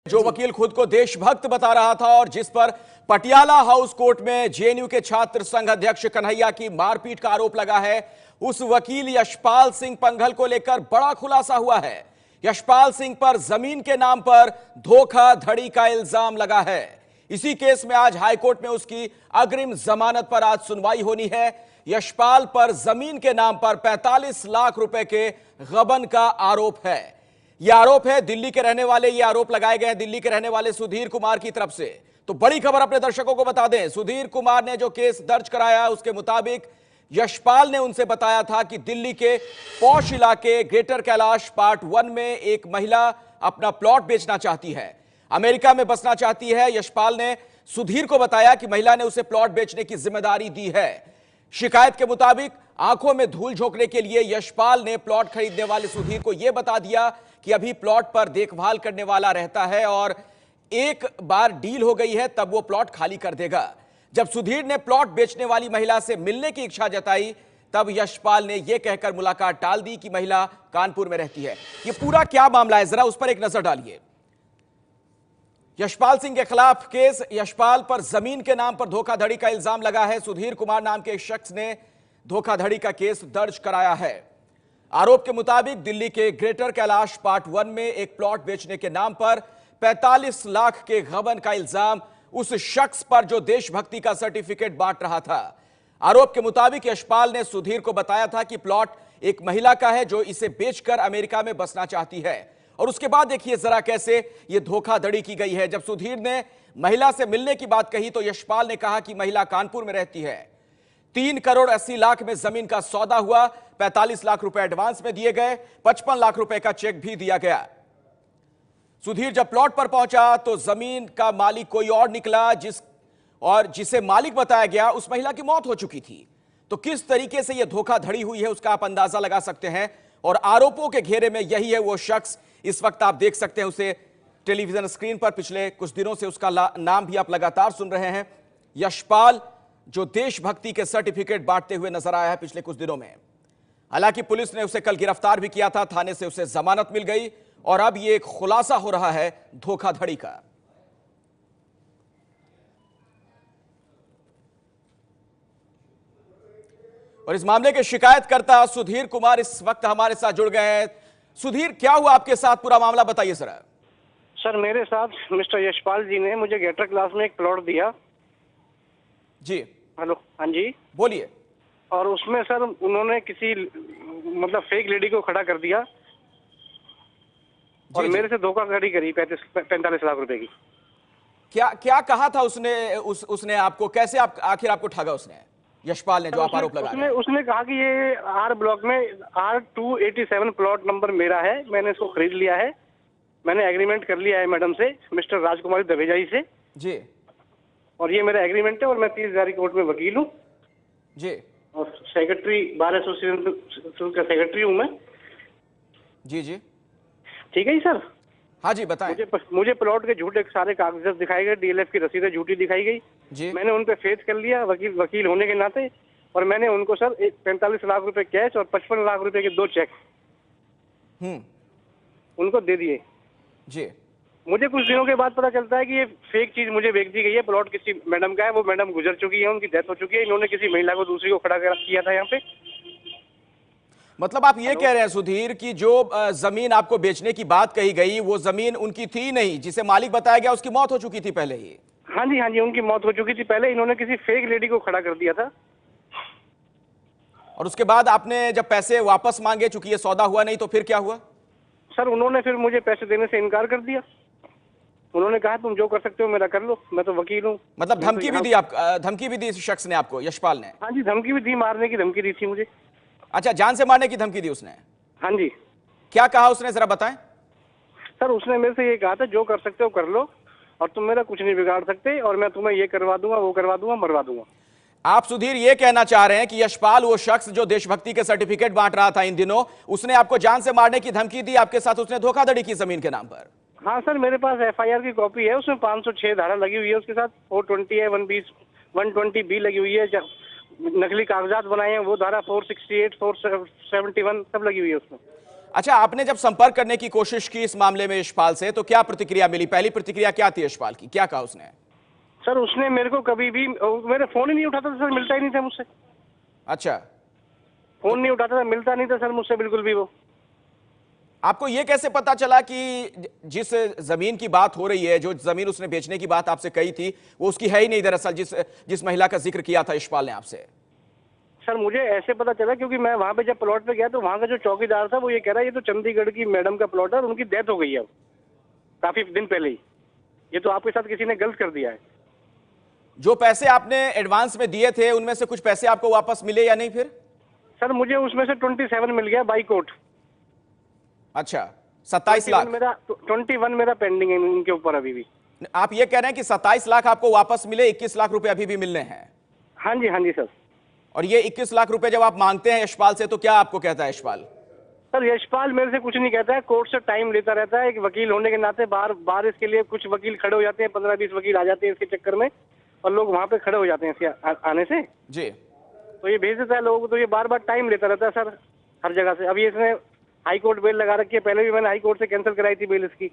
जो वकील खुद को देशभक्त बता रहा था और जिस पर पटियाला हाउस कोर्ट में जेएनयू के छात्र संघ अध्यक्ष कन्हैया की मारपीट का आरोप लगा है, उस वकील यशपाल सिंह पंघल को लेकर बड़ा खुलासा हुआ है। यशपाल सिंह पर जमीन के नाम पर धोखाधड़ी का इल्जाम लगा है। इसी केस में आज हाईकोर्ट में उसकी अग्रिम जमानत पर आज सुनवाई होनी है। यशपाल पर जमीन के नाम पर 45 लाख रुपए के गबन का आरोप है। यह आरोप है दिल्ली के रहने वाले, ये आरोप लगाए गए हैं दिल्ली के रहने वाले सुधीर कुमार की तरफ से। तो बड़ी खबर अपने दर्शकों को बता दें, सुधीर कुमार ने जो केस दर्ज कराया उसके मुताबिक यशपाल ने उनसे बताया था कि दिल्ली के पौष इलाके ग्रेटर कैलाश पार्ट 1 में एक महिला अपना प्लॉट बेचना चाहती है, अमेरिका में बसना चाहती है। यशपाल ने सुधीर को बताया कि महिला ने उसे प्लॉट बेचने की जिम्मेदारी दी है। शिकायत के मुताबिक आंखों में धूल झोंकने के लिए यशपाल ने प्लॉट खरीदने वाले सुधीर को यह बता दिया कि अभी प्लॉट पर देखभाल करने वाला रहता है और एक बार डील हो गई है तब वो प्लॉट खाली कर देगा। जब सुधीर ने प्लॉट बेचने वाली महिला से मिलने की इच्छा जताई तब यशपाल ने यह कहकर मुलाकात टाल दी कि महिला कानपुर में रहती है। यह पूरा क्या मामला है, जरा उस पर एक नजर डालिए। यशपाल सिंह के खिलाफ केस, यशपाल पर जमीन के नाम पर धोखाधड़ी का इल्जाम लगा है। सुधीर कुमार नाम के शख्स ने धोखाधड़ी का केस दर्ज कराया है। आरोप के मुताबिक दिल्ली के ग्रेटर कैलाश पार्ट 1 में एक प्लॉट बेचने के नाम पर 45 लाख के गबन का इल्जाम उस शख्स पर जो देशभक्ति का सर्टिफिकेट बांट रहा था। आरोप के मुताबिक यशपाल ने सुधीर को बताया था कि प्लॉट एक महिला का है जो इसे बेचकर अमेरिका में बसना चाहती है। और उसके बाद देखिए जरा कैसे यह धोखाधड़ी की गई है। जब सुधीर ने महिला से मिलने की बात कही तो यशपाल ने कहा कि महिला कानपुर में रहती है। 3 करोड़ 80 लाख में जमीन का सौदा हुआ, 45 लाख रुपए एडवांस में दिए गए, 55 लाख रुपए का चेक भी दिया गया। सुधीर जब प्लॉट पर पहुंचा तो जमीन का मालिक कोई और निकला, जिसे मालिक बताया गया उस महिला की मौत हो चुकी थी। तो किस तरीके से यह धोखाधड़ी हुई है उसका आप अंदाजा लगा सकते हैं। और आरोपों के घेरे में यही है वो शख्स, इस वक्त आप देख सकते हैं उसे टेलीविजन स्क्रीन पर। पिछले कुछ दिनों से उसका नाम भी आप लगातार सुन रहे हैं, यशपाल, जो देशभक्ति के सर्टिफिकेट बांटते हुए नजर आया है पिछले कुछ दिनों में। हालांकि पुलिस ने उसे कल गिरफ्तार भी किया था, थाने से उसे जमानत मिल गई और अब यह एक खुलासा हो रहा है धोखाधड़ी का। और इस मामले के शिकायतकर्ता सुधीर कुमार इस वक्त हमारे साथ जुड़ गए हैं। सुधीर, क्या हुआ आपके साथ, पूरा मामला बताइए सर। सर, मेरे साथ मिस्टर यशपाल जी ने मुझे ग्रेटर क्लास में एक प्लॉट दिया जी। हेलो, हाँ जी बोलिए। और उसमें सर उन्होंने किसी मतलब फेक लेडी को खड़ा कर दिया और मेरे से धोखाधड़ी करी 45 लाख रुपए की। क्या क्या कहा था उसने आपको, कैसे आखिर आपको ठगा उसने, यशपाल ने, जो आप आरोप लगा रहे हैं? उसने कहा कि ये आर ब्लॉक में R287 प्लॉट नंबर मेरा है, मैंने इसको खरीद लिया है, मैंने एग्रीमेंट कर लिया है मैडम से, मिस्टर राजकुमारी दवेजा जी से जी, और ये मेरा एग्रीमेंट है और मैं 30 हज़ार कोर्ट में वकील हूँ जी, और सेक्रेटरी बार एसोसिएशन का सेक्रेटरी हूँ मैं जी जी। ठीक है जी सर। हाँ जी, बताएं। मुझे प्लॉट के झूठे सारे कागजात दिखाए गए, DLF की रसीदें झूठी दिखाई गई जी। मैंने उन पे फेथ कर लिया वकील होने के नाते, और मैंने उनको सर 45 लाख रुपए कैश और 55 लाख रुपए के 2 चेक उनको दे दिए जी। मुझे कुछ दिनों के बाद पता चलता है कि ये फेक चीज मुझे बेच दी गई है। प्लॉट किसी मैडम का है, वो मैडम गुजर चुकी है, उनकी डेथ हो चुकी है, इन्होंने किसी महिला को दूसरी को खड़ा किया था यहाँ पे। मतलब आप ये कह रहे हैं सुधीर कि जो जमीन आपको बेचने की बात कही गई वो जमीन उनकी थी नहीं, जिसे मालिक बताया गया उसकी मौत हो चुकी थी पहले ही? हाँ जी, उनकी मौत हो चुकी थी पहले, इन्होंने किसी फेक लेडी को खड़ा कर दिया था। और उसके बाद आपने जब पैसे वापस मांगे, चूंकि ये सौदा हुआ नहीं, तो फिर क्या हुआ? सर, उन्होंने फिर मुझे पैसे देने से इनकार कर दिया। उन्होंने कहा तुम जो कर सकते हो मेरा कर लो, मैं तो वकील हूँ। मतलब धमकी भी दी धमकी भी दी इस शख्स ने आपको, यशपाल ने? हाँ जी, धमकी भी दी, मारने की धमकी दी थी मुझे। अच्छा, जान से मारने की धमकी दी उसने? हाँ जी। क्या कहा उसने, जरा बताएं। सर, उसने मेरे से ये कहा था जो कर सकते हो कर लो और तुम मेरा कुछ नहीं बिगाड़ सकते, और मैं तुम्हें ये करवा दूंगा, वो करवा दूंगा, मरवा दूंगा। आप सुधीर ये कहना चाह रहे हैं कि यशपाल, वो शख्स जो देशभक्ति के सर्टिफिकेट बांट रहा था इन दिनों, उसने आपको जान से मारने की धमकी दी, आपके साथ उसने धोखाधड़ी की जमीन के नाम पर? हाँ सर, मेरे पास FIR की कॉपी है, उसमें 506 धारा लगी हुई है, उसके साथ 420 है, 120B लगी हुई है, नकली कागजात बनाए हैं वो धारा 468, 471 सब लगी हुई है उसमें। अच्छा, आपने जब संपर्क करने की कोशिश की इस मामले में यशपाल से, तो क्या प्रतिक्रिया मिली? पहली प्रतिक्रिया क्या थी यशपाल की? क्या कहा उसने? सर उसने मेरे को कभी भी मेरे फोन ही नहीं उठाता था सर, मिलता ही नहीं था मुझसे। अच्छा, फोन नहीं उठाता था, मिलता नहीं था सर मुझसे बिल्कुल भी वो। आपको यह कैसे पता चला कि जिस जमीन की बात हो रही है, जो जमीन उसने बेचने की बात आपसे कही थी, वो उसकी है ही नहीं दरअसल, जिस महिला का जिक्र किया था यशपाल ने आपसे? सर मुझे ऐसे पता चला क्योंकि मैं वहां पे जब प्लॉट पे गया तो वहां का जो चौकीदार था वो ये कह रहा है ये तो चंडीगढ़ की मैडम का प्लॉट है और उनकी डेथ हो गई है अब, काफी दिन पहले ही। ये तो आपके साथ किसी ने गलत कर दिया है। जो पैसे आपने एडवांस में दिए थे, उनमें से कुछ पैसे आपको वापस मिले या नहीं फिर? सर मुझे उसमें से 27 मिल गया बाई कोर्ट। अच्छा, 27 लाख। मेरा 21 मेरा पेंडिंग है इनके ऊपर अभी भी। आप ये कह रहे हैं कि 27 लाख आपको वापस मिले, 21 लाख रुपए अभी भी मिलने हैं? हाँ जी सर। और ये 21 लाख रुपए जब आप मांगते हैं यशपाल से, तो क्या आपको कहता है यशपाल? सर यशपाल मेरे से कुछ नहीं कहता है, कोर्ट से टाइम लेता रहता है। एक वकील होने के नाते बार बार इसके लिए कुछ वकील खड़े हो जाते हैं, 15-20 वकील आ जाते हैं इसके चक्कर में, और लोग वहां पे खड़े हो जाते हैं इसके आने से। जी। तो ये भेज देता है लोगों को, तो ये बार बार टाइम लेता रहता है सर हर जगह से। अभी इसने हाई कोर्ट बेल लगा रखी है, पहले भी मैंने हाई कोर्ट से कैंसिल कराई थी बेल इसकी।